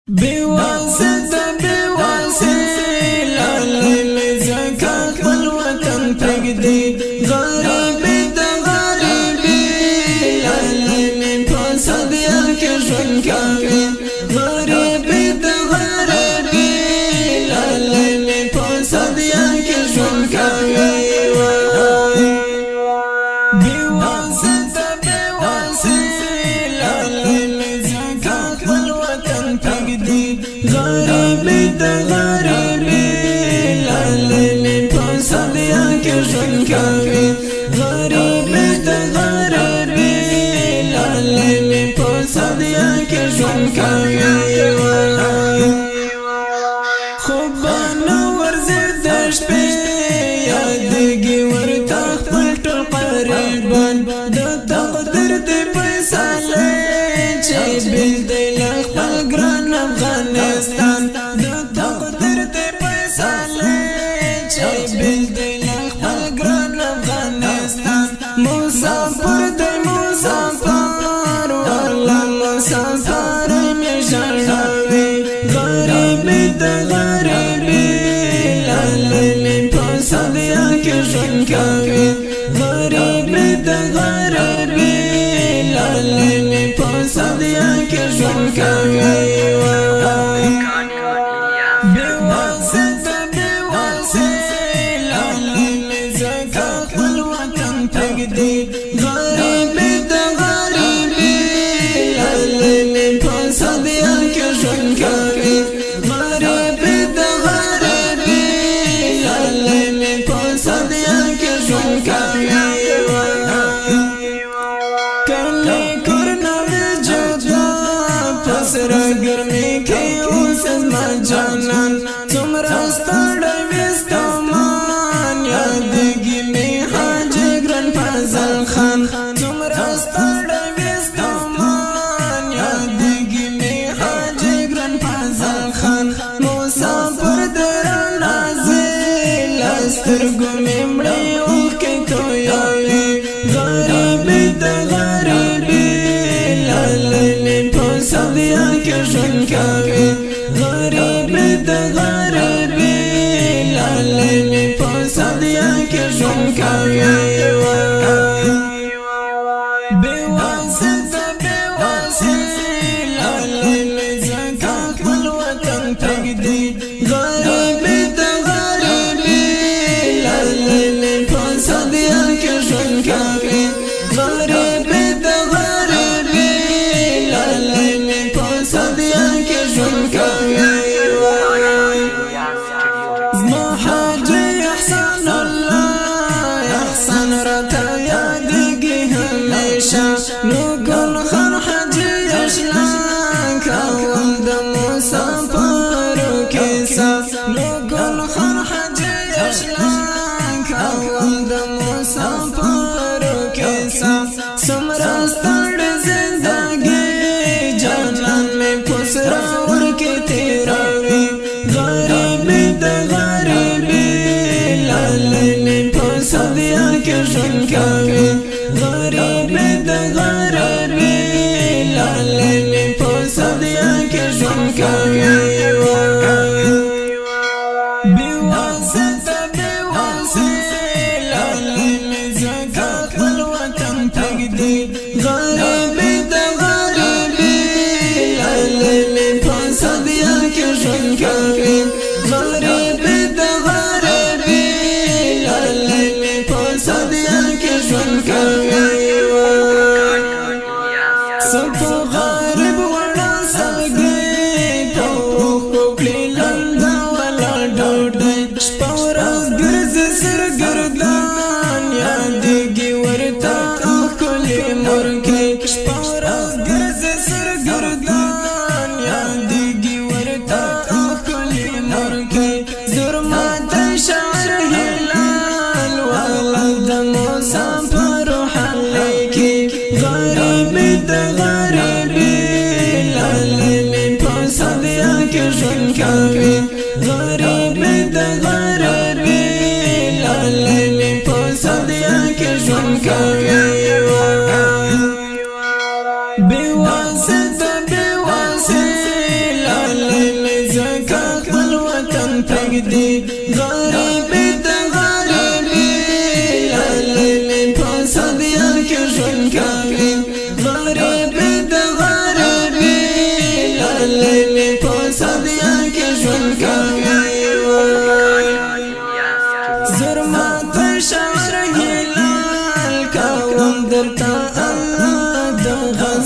بواسطة بواسطة للي زكاة والوطن تقدي غريبي ده غريبي للي بقصد يكشن كافي غريبي ده غريبي للي بقصد يكشن كافي بواسطة بواسطة للي زكاة والوطن تقدي غريبي ده غريبي للي بقصد يكشن كافي غريبي ده غريبي للي بقصد يكشن كافي خبانا ورزد شبي يادقي ورتاخ بلت قريبا دا تقدر دي بيسالي جيب دي لخ بقران افغانستان دا تقدر دي بيسالي جيب دي لخ بقران افغانستان مسافر دي مسافر والله مسافر مشربي غريبي دا غريبي للي بقصد يكشن كافي غريبي دا غريبي للي بقصد يكشن كافي بواسطة بواسطة للي زكاة والوطن تقدي غريبي دا غريبي للي بقصد يكشن كافي غريبي دا غريبي للي بقصد يكشن كافي كلي كرنا بجدا پسرا گرمی کی اوسز ما جانان تم راستار وستمان یادگی می حاجی گرن فضل خان تم راستار وستمان یادگی می حاجی گرن فضل خان مسافر در نازل استرگو ممڑی اوخ کے تویاوی غریبی دا غریبی للي بقصد يكشن كافي غريبي دا غريبي للي بقصد يكشن كافي بواسطة بواسطة للي زكاة والوطن تقدي غريبي دا غريبي للي بقصد يكشن كافي غريبي دا غريبي للي بقصد يكشن كافي زما حاجي احسن الله احسن رتا يادقي هميشا نقول خر حاجي يشلاك اول دم مسافر وكيسا نقول خر حاجي يشلاك اول دم مسافر وكيسا سمراستار زندگی جانان میں پسرا ورکی تیراوی غریبی دا غریبی للي بقصد يكشن كافي غريبي دا غريبي للي بقصد يكشن كافي بواسطة بواسطة للي زكاة والوطن تقدي غريبي دا غريبي للي بقصد يكشن كافي غريبي دا غريبي للي بقصد يكشن كافي سبو غارب وڑا سلگی توخ کوکلی لندا ولا ڈوڈی شپورز گرز سرگردان یادگی ورتا اکلی مرگی شپورز گرز سرگردان یادگی ورتا اکلی مرگی زرمات شعر هلال والد مسافر حلیکی غریبی دا غریبی للي بقصد يكشن كافي غريبي دا غريبي للي بقصد يكشن كافي بواسطة بواسطة دی غریب د غریبی لالی می پاسدیا کې ژوند کوي غریب د غریبی لالی می پاسدیا کې ژوند کوي زرما تشعر هلال کوم درتا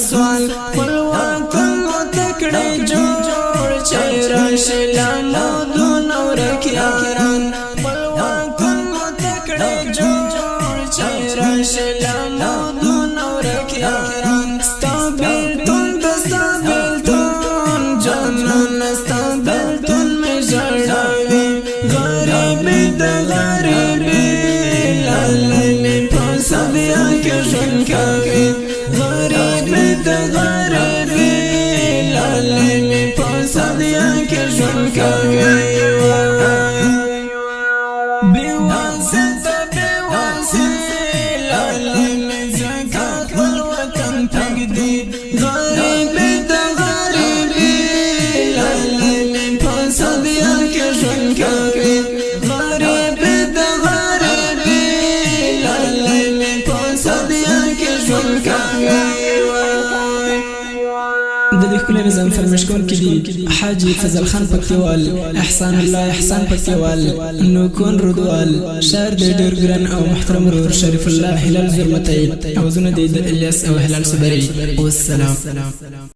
سوال خپلواک متکړه جوړ چیرې شلانو دونو رکیاران خپلواک متکړه جوړ چیرې شلانو دونو رکیاران ستابل تون دستابل تون جانان ستابل تون می جړاوي غریب د غریبي لالی می پاسدیا کې ژوند کوي غریب د غریبی لالی می پاسدیا کې ژوند کوي بېواسطه لالی می ځکه خپل وطن پرېږدي غریب د غریبي لالی می پاسدیا کې ژوند کوي غریب د غریبي لالی می پاسدیا کې ژوند کوي د دې ښکلي نظم فرمایش کوونکي دي حاجي فضل خان پکتیوال احسان الله احسان پکتیوال نوکون رودوال شاعر د ډېر ګران او محترم ورور شریف الله هلال زرمتی اوازونه د الیاس او هلال صبري والسلام